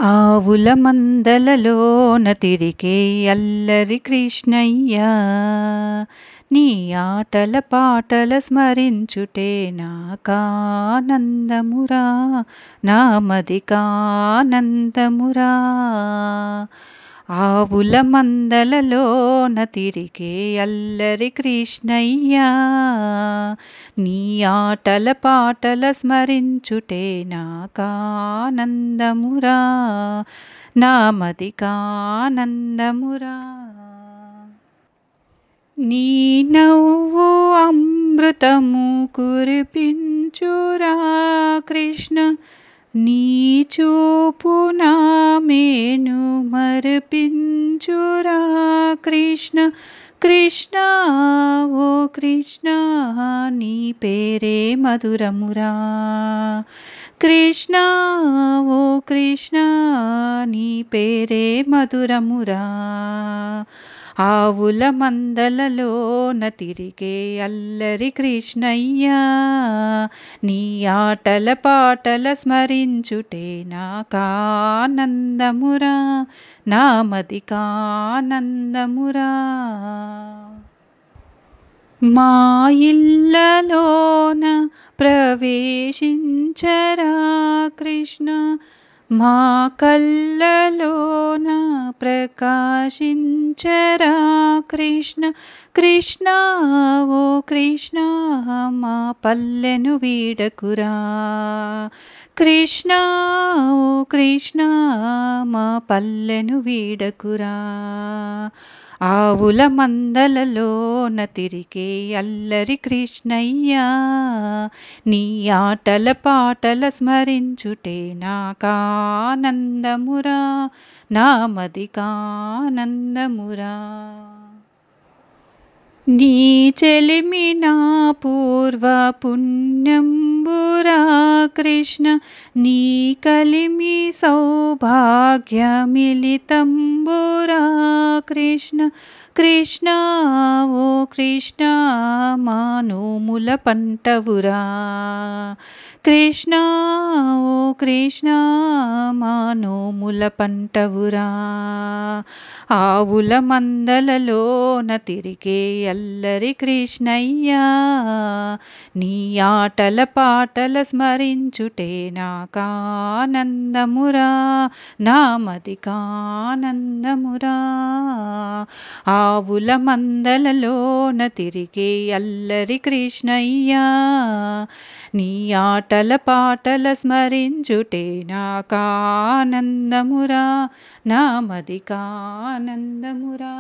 ఆవుల మందలలోన తిరిగే అల్లరి కృష్ణయ్య, నీ ఆటల పాటల స్మరించుటే నాకానందమురా, నామదికానందమురా. ఆవుల మందలలోన తిరిగే అల్లరి కృష్ణయ్య, నీ ఆటల పాటల స్మరించుటే నాకానందమురా, నామదికానందమురా. నీ నవ్వు అమృతము కురిపించురా కృష్ణ, నీ చూపు నా మేను మరిపించురా కృష్ణ. కృష్ణ ఓ కృష్ణ, నీ పేరే మధురమురా. కృష్ణ ఓ కృష్ణ, నీ పేరే మధురమురా. ఆవుల మందలలోన తిరిగే అల్లరి కృష్ణయ్య, నీ ఆటల పాటల స్మరించుటే నాకానందమురా, నామదికానందమురా. మా ఇళ్ళలోన ప్రవేశించరా కృష్ణ, మా కళ్ళలోన ప్రకాశించరా కృష్ణ. కృష్ణ ఓ కృష్ణ, మా పల్లెను వీడకురా. కృష్ణ ఓ కృష్ణ, మా పల్లెను వీడకురా. ఆవుల మందలలోన తిరిగే అల్లరి కృష్ణయ్య, నీ ఆటల పాటల స్మరించుటే నాకానందమురా, నామదికానందమురా. నీ చెలిమి నా పూర్వ పుణ్యంబురా కృష్ణ, నీ కలిమి సౌభాగ్యమిలితంబురా కృష్ణ. కృష్ణ ఓ కృష్ణ, మా నోముల పంటవురా. కృష్ణ ఓ కృష్ణ, మా నోముల పంటవురా. ఆవుల మందలలోన తిరిగే అల్లరి కృష్ణయ్య, నీ ఆటల పాటల స్మరించుటే నాకానందమురా, నామదికానందమురా. ఆవుల మందలలోన తిరిగే అల్లరి కృష్ణయ్య, నీ ఆటల పాటల స్మరించుటే నాకానందమురా, నామదికానందమురా.